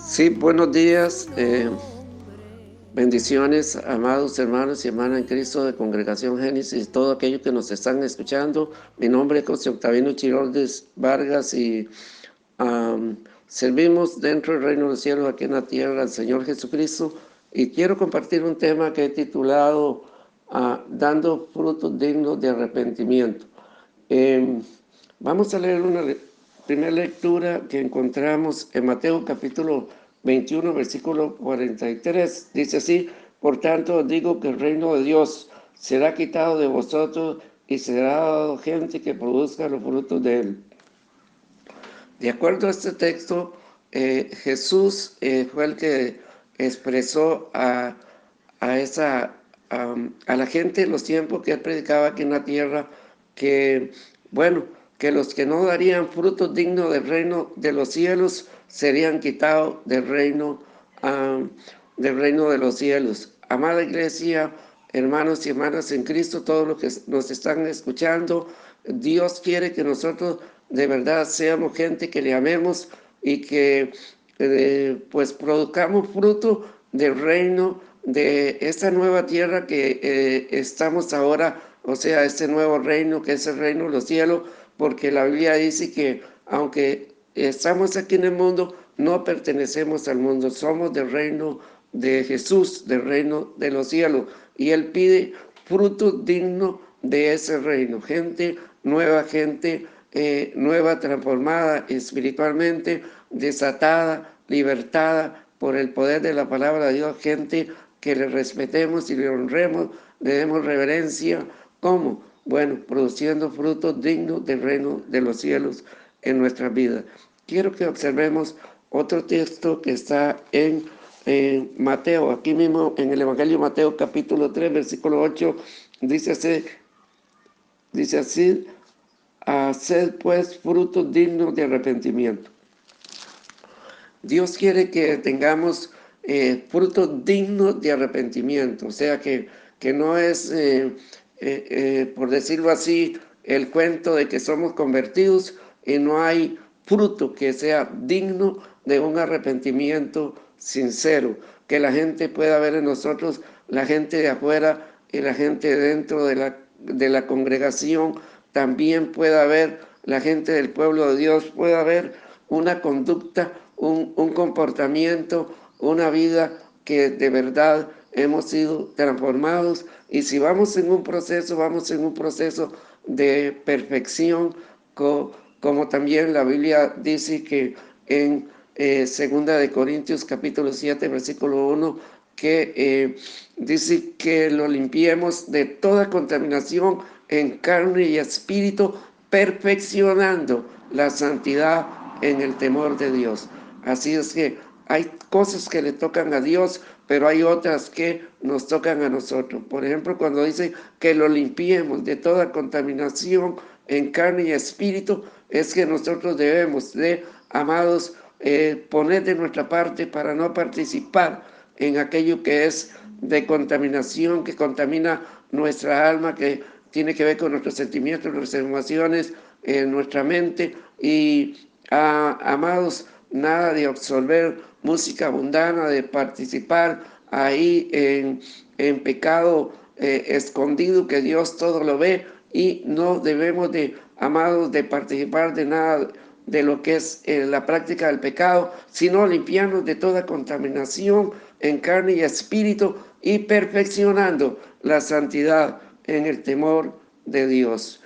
Sí, buenos días, bendiciones, amados hermanos y hermanas en Cristo de Congregación Génesis, todo aquello que nos están escuchando. Mi nombre es José Octaviano Chiroldes Vargas y servimos dentro del reino de los cielos aquí en la tierra al Señor Jesucristo y quiero compartir un tema que he titulado Dando frutos dignos de arrepentimiento. Eh, Vamos a leer una primera lectura que encontramos en Mateo capítulo 21, versículo 43. Dice así: por tanto os digo que el reino de Dios será quitado de vosotros y será dado gente que produzca los frutos de él. De acuerdo a este texto, Jesús fue el que expresó a esa, a la gente en los tiempos que él predicaba aquí en la tierra, que, bueno, que los que no darían frutos dignos del reino de los cielos serían quitados del reino de los cielos. Amada iglesia, hermanos y hermanas en Cristo, todos los que nos están escuchando, Dios quiere que nosotros de verdad seamos gente que le amemos y que pues produzcamos fruto del reino de esta nueva tierra que estamos ahora, o sea, este nuevo reino que es el reino de los cielos, porque la Biblia dice que aunque estamos aquí en el mundo, no pertenecemos al mundo, somos del reino de Jesús, del reino de los cielos, y Él pide fruto digno de ese reino, gente nueva, transformada espiritualmente, desatada, libertada por el poder de la palabra de Dios, gente que le respetemos y le honremos, le demos reverencia. ¿Cómo? Bueno, produciendo frutos dignos del reino de los cielos en nuestras vidas. Quiero que observemos otro texto que está en Mateo, aquí mismo en el Evangelio de Mateo capítulo 3, versículo 8, dice así: haced pues frutos dignos de arrepentimiento. Dios quiere que tengamos frutos dignos de arrepentimiento, o sea que no es, por decirlo así, el cuento de que somos convertidos y no hay fruto que sea digno de un arrepentimiento sincero, que la gente pueda ver en nosotros, la gente de afuera y la gente dentro de la congregación, también pueda ver, la gente del pueblo de Dios pueda ver una conducta, un comportamiento, una vida que de verdad hemos sido transformados. Y si vamos en un proceso de perfección, como también la Biblia dice que en Segunda de Corintios capítulo 7, versículo 1, que dice que lo limpiemos de toda contaminación en carne y espíritu, perfeccionando la santidad en el temor de Dios. Así es que hay cosas que le tocan a Dios, pero hay otras que nos tocan a nosotros. Por ejemplo, cuando dice que lo limpiemos de toda contaminación en carne y espíritu, es que nosotros debemos de, amados, poner de nuestra parte para no participar en aquello que es de contaminación, que contamina nuestra alma, que tiene que ver con nuestros sentimientos, nuestras emociones, nuestra mente. Y amados, nada de absorber música mundana, de participar ahí en pecado escondido, que Dios todo lo ve, y no debemos de, amados, de participar de nada de lo que es la práctica del pecado, sino limpiarnos de toda contaminación en carne y espíritu y perfeccionando la santidad en el temor de Dios.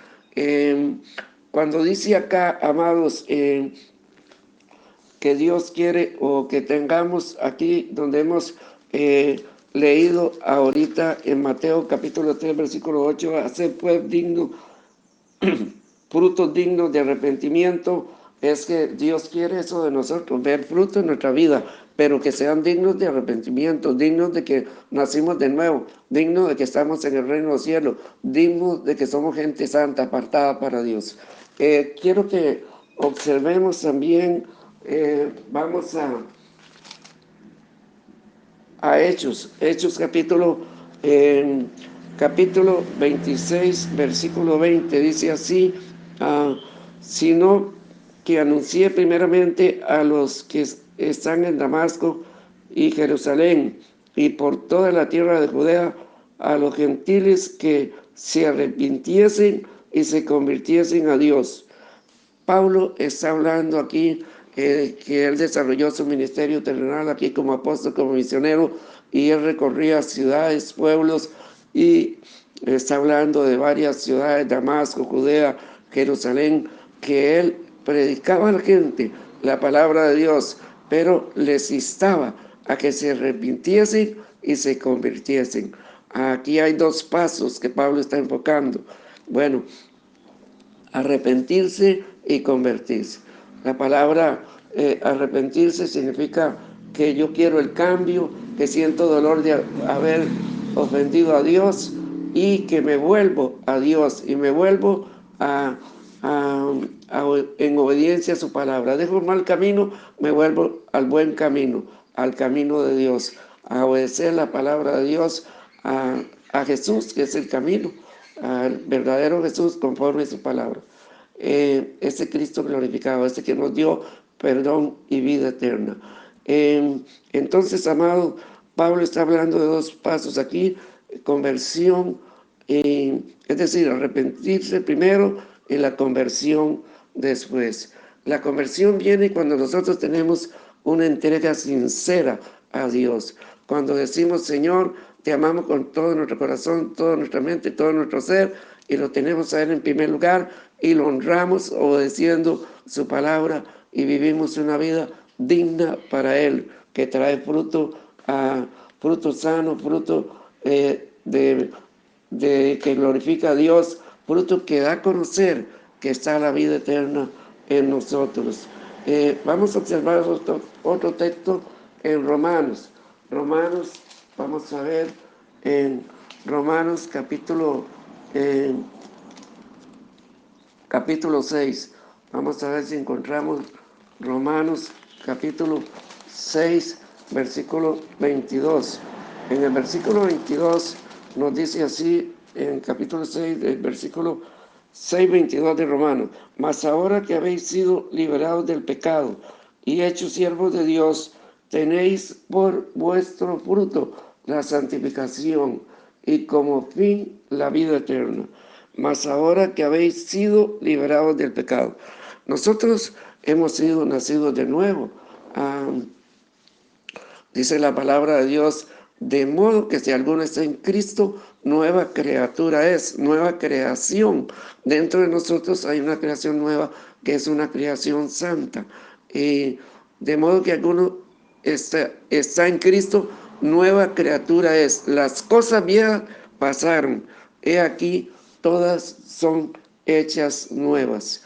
Cuando dice acá, amados, que Dios quiere o que tengamos aquí donde hemos leído ahorita en Mateo capítulo 3, versículo 8, hacer pues digno, frutos dignos de arrepentimiento, es que Dios quiere eso de nosotros, ver frutos en nuestra vida, pero que sean dignos de arrepentimiento, dignos de que nacimos de nuevo, dignos de que estamos en el reino de los cielos, dignos de que somos gente santa, apartada para Dios. Quiero que observemos también, vamos a Hechos capítulo 26, versículo 20, dice así: sino que anuncié primeramente a los que están en Damasco y Jerusalén y por toda la tierra de Judea a los gentiles que se arrepintiesen y se convirtiesen a Dios. Pablo está hablando aquí que él desarrolló su ministerio terrenal aquí como apóstol, como misionero, y él recorría ciudades, pueblos, y está hablando de varias ciudades, Damasco, Judea, Jerusalén, que él predicaba a la gente la palabra de Dios, pero les instaba a que se arrepintiesen y se convirtiesen. Aquí hay dos pasos que Pablo está enfocando. Bueno, arrepentirse y convertirse. La palabra arrepentirse significa que yo quiero el cambio, que siento dolor de haber ofendido a Dios y que me vuelvo a Dios y me vuelvo en obediencia a su palabra. Dejo el mal camino, me vuelvo al buen camino, al camino de Dios, a obedecer la palabra de Dios, a Jesús, que es el camino, al verdadero Jesús conforme a su palabra. Ese Cristo glorificado, ese que nos dio perdón y vida eterna. Entonces, amado, Pablo está hablando de dos pasos aquí: conversión, es decir, arrepentirse primero y la conversión después. La conversión viene cuando nosotros tenemos una entrega sincera a Dios. Cuando decimos: Señor, te amamos con todo nuestro corazón, toda nuestra mente, todo nuestro ser, y lo tenemos a Él en primer lugar y lo honramos obedeciendo su palabra y vivimos una vida digna para Él, que trae fruto, fruto sano, fruto que glorifica a Dios, fruto que da a conocer que está la vida eterna en nosotros. Vamos a observar otro texto en Romanos. Vamos a ver en Romanos capítulo 6. Vamos a ver si encontramos Romanos capítulo 6, versículo 22. En el versículo 22 nos dice así, en capítulo 6, el versículo 6:22 de Romanos: mas ahora que habéis sido liberados del pecado y hechos siervos de Dios, tenéis por vuestro fruto la santificación y como fin la vida eterna. Mas ahora que habéis sido liberados del pecado. Nosotros hemos sido nacidos de nuevo. Dice la palabra de Dios: de modo que si alguno está en Cristo, nueva criatura es, nueva creación. Dentro de nosotros hay una creación nueva que es una creación santa. De modo que alguno está en Cristo, nueva criatura es. Las cosas viejas pasaron. He aquí, todas son hechas nuevas.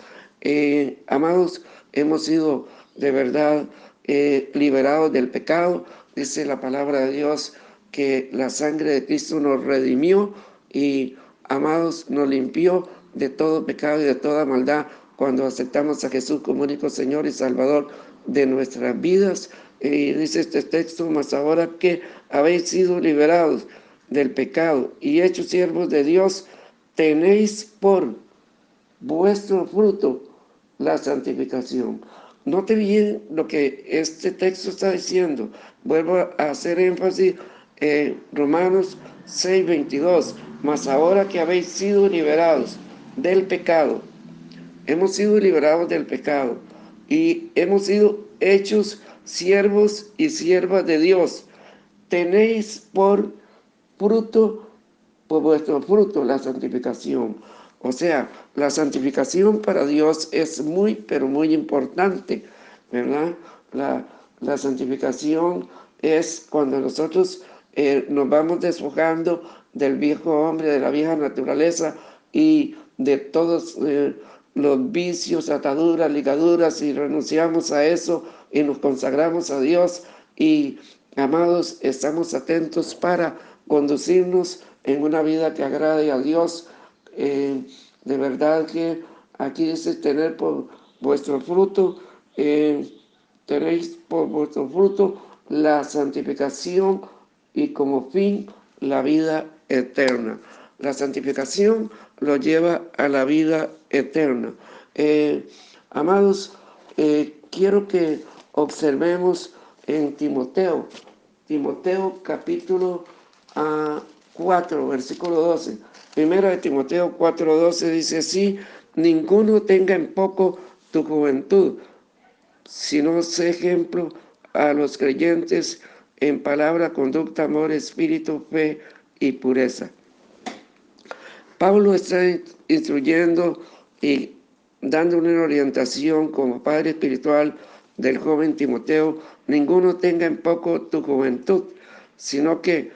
Amados, hemos sido de verdad liberados del pecado. Dice la palabra de Dios que la sangre de Cristo nos redimió y, amados, nos limpió de todo pecado y de toda maldad cuando aceptamos a Jesús como único Señor y Salvador de nuestras vidas. Y dice este texto: mas ahora que habéis sido liberados del pecado y hechos siervos de Dios, tenéis por vuestro fruto la santificación. Note bien lo que este texto está diciendo. Vuelvo a hacer énfasis en Romanos 6:22. Mas ahora que habéis sido liberados del pecado, hemos sido liberados del pecado y hemos sido hechos siervos y siervas de Dios, tenéis por fruto, por vuestro fruto, la santificación. O sea, la santificación para Dios es muy, pero muy importante, ¿verdad? La santificación es cuando nosotros nos vamos despojando del viejo hombre, de la vieja naturaleza y de todos los vicios, ataduras, ligaduras, y renunciamos a eso y nos consagramos a Dios. Y, amados, estamos atentos para conducirnos en una vida que agrade a Dios. De verdad que aquí dice: tener por vuestro fruto, tenéis por vuestro fruto la santificación y como fin la vida eterna. La santificación lo lleva a la vida eterna. Amados, quiero que observemos en Timoteo. Timoteo capítulo 4, versículo 12. Primera de Timoteo 4:12 dice así: ninguno tenga en poco tu juventud, sino sé ejemplo a los creyentes en palabra, conducta, amor, espíritu, fe y pureza. Pablo está instruyendo y dando una orientación como padre espiritual del joven Timoteo: ninguno tenga en poco tu juventud, sino que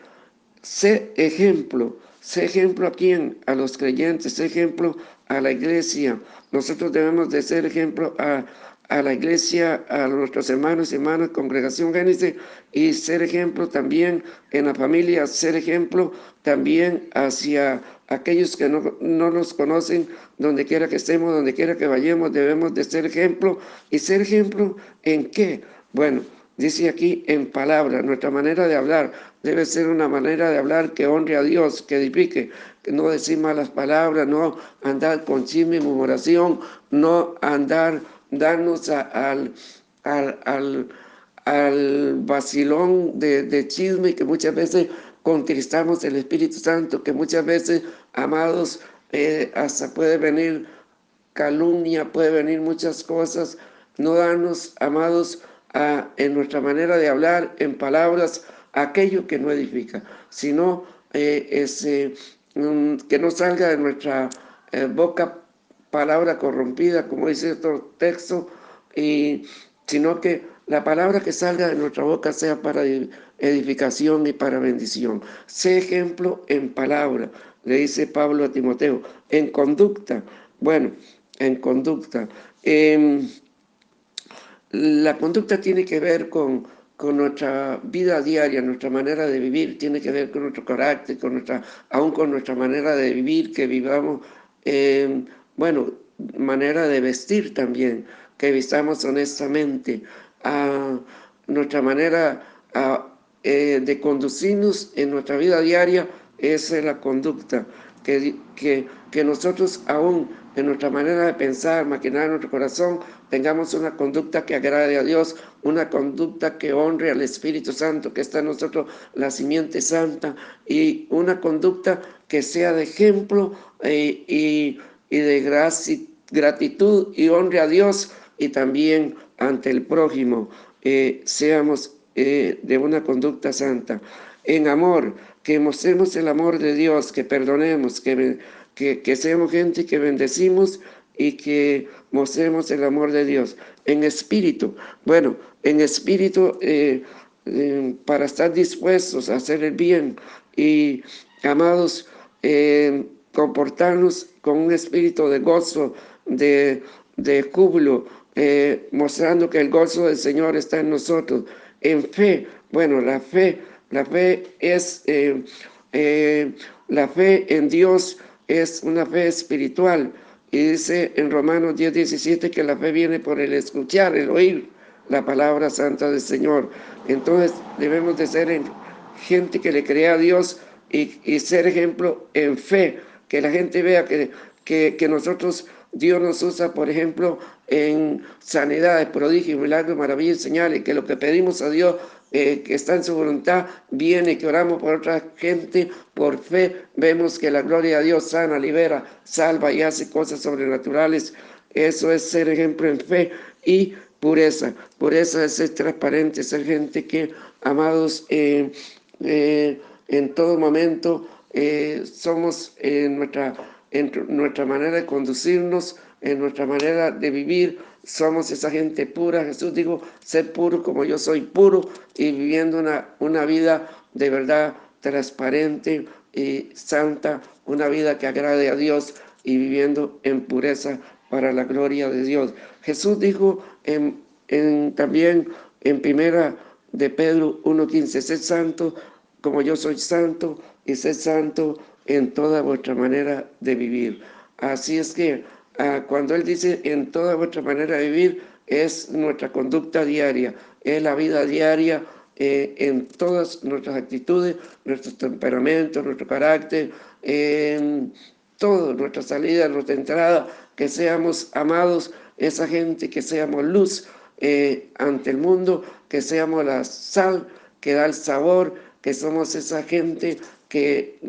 sé ejemplo a quién, a los creyentes, sé ejemplo a la iglesia. Nosotros debemos de ser ejemplo a la iglesia, a nuestros hermanos y hermanas, congregación Génesis, y ser ejemplo también en la familia, ser ejemplo también hacia aquellos que no nos conocen, donde quiera que estemos, donde quiera que vayamos, debemos de ser ejemplo. ¿Y ser ejemplo en qué? Bueno, dice aquí en palabra, nuestra manera de hablar debe ser una manera de hablar que honre a Dios, que edifique, que no decir malas palabras, no andar con chisme y murmuración, no andar, darnos al vacilón de chisme que muchas veces contristamos el Espíritu Santo, que muchas veces, amados, hasta puede venir calumnia, puede venir muchas cosas. No darnos, amados, en nuestra manera de hablar, en palabras, aquello que no edifica, sino que no salga de nuestra boca palabra corrompida, como dice otro texto, sino que la palabra que salga de nuestra boca sea para edificación y para bendición. Sé ejemplo en palabra, le dice Pablo a Timoteo. En conducta, bueno, en conducta. La conducta tiene que ver con nuestra vida diaria, nuestra manera de vivir, tiene que ver con nuestro carácter, aún con nuestra manera de vivir, que vivamos, bueno, manera de vestir también, que vistamos honestamente, nuestra manera de conducirnos en nuestra vida diaria. Esa es la conducta, que nosotros aún en nuestra manera de pensar, maquinar en nuestro corazón, tengamos una conducta que agrade a Dios, una conducta que honre al Espíritu Santo que está en nosotros, la simiente santa, y una conducta que sea de ejemplo y de gratitud y honre a Dios, y también ante el prójimo. Seamos de una conducta santa. En amor, que mostremos el amor de Dios, que perdonemos, que seamos gente que bendecimos y que mostremos el amor de Dios. En espíritu, bueno, en espíritu para estar dispuestos a hacer el bien y, amados, comportarnos con un espíritu de gozo, de júbilo, mostrando que el gozo del Señor está en nosotros. En fe, bueno, la fe es, la fe en Dios es una fe espiritual. Y dice en Romanos 10:17 que la fe viene por el escuchar, el oír la palabra santa del Señor. Entonces debemos de ser gente que le crea a Dios y ser ejemplo en fe, que la gente vea que nosotros, Dios nos usa, por ejemplo, en sanidades, prodigios, milagros, maravillas, señales, que lo que pedimos a Dios, que está en su voluntad, viene, que oramos por otra gente, por fe, vemos que la gloria de Dios sana, libera, salva y hace cosas sobrenaturales. Eso es ser ejemplo en fe y pureza. Pureza es ser transparente, ser gente que, amados, en todo momento somos en nuestra manera de conducirnos, en nuestra manera de vivir, somos esa gente pura. Jesús dijo: ser puro como yo soy puro, y viviendo una vida de verdad transparente y santa, una vida que agrade a Dios y viviendo en pureza para la gloria de Dios. Jesús dijo también en primera de Pedro 1:15: sed santo como yo soy santo, y sed santo en toda vuestra manera de vivir. Así es que cuando Él dice en toda vuestra manera de vivir, es nuestra conducta diaria, es la vida diaria, en todas nuestras actitudes, nuestros temperamentos, nuestro carácter, en todo, nuestra salida, nuestra entrada, que seamos, amados, esa gente, que seamos luz ante el mundo, que seamos la sal que da el sabor, que somos esa gente que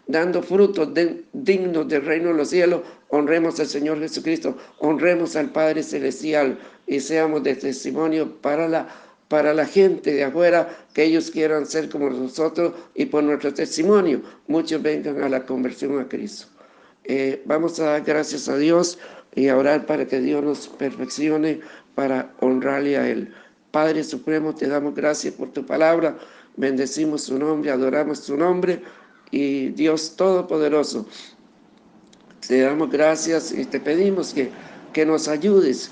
dando frutos dignos del reino de los cielos, honremos al Señor Jesucristo, honremos al Padre Celestial y seamos de testimonio para la gente de afuera, que ellos quieran ser como nosotros y por nuestro testimonio muchos vengan a la conversión a Cristo. Vamos a dar gracias a Dios y a orar para que Dios nos perfeccione para honrarle a Él. Padre Supremo, te damos gracias por tu palabra, bendecimos su nombre, adoramos su nombre y Dios Todopoderoso, te damos gracias y te pedimos que nos ayudes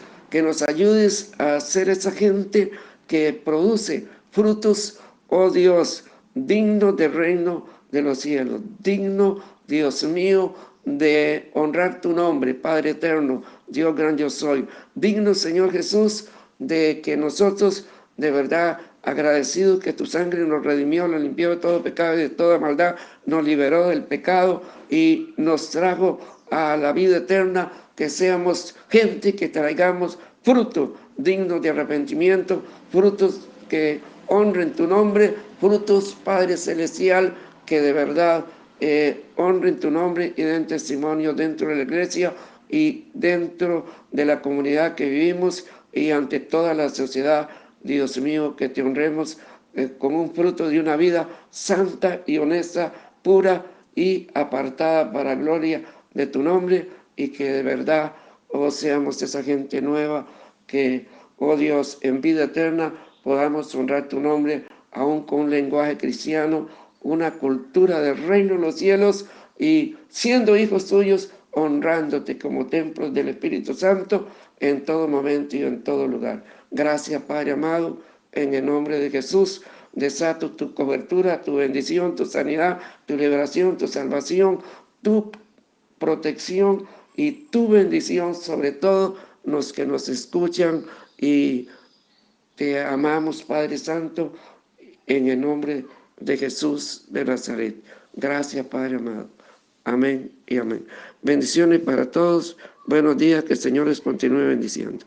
a ser esa gente que produce frutos, oh Dios, digno del reino de los cielos, digno, Dios mío, de honrar tu nombre, Padre eterno, Dios gran yo soy, digno, Señor Jesús, de que nosotros de verdad agradecidos que tu sangre nos redimió, nos limpió de todo pecado y de toda maldad, nos liberó del pecado y nos trajo a la vida eterna, que seamos gente que traigamos fruto digno de arrepentimiento, frutos que honren tu nombre, frutos, Padre Celestial, que de verdad honren tu nombre y den testimonio dentro de la iglesia y dentro de la comunidad que vivimos y ante toda la sociedad. Dios mío, que te honremos con un fruto de una vida santa y honesta, pura y apartada para gloria de tu nombre, y que de verdad, oh, seamos esa gente nueva que, oh Dios, en vida eterna podamos honrar tu nombre, aún con un lenguaje cristiano, una cultura del reino de los cielos, y siendo hijos tuyos, honrándote como templos del Espíritu Santo en todo momento y en todo lugar. Gracias, Padre amado, en el nombre de Jesús. Desato tu cobertura, tu bendición, tu sanidad, tu liberación, tu salvación, tu protección y tu bendición sobre todos los que nos escuchan, y te amamos, Padre Santo, en el nombre de Jesús de Nazaret. Gracias, Padre amado. Amén y amén. Bendiciones para todos. Buenos días, que el Señor les continúe bendiciendo.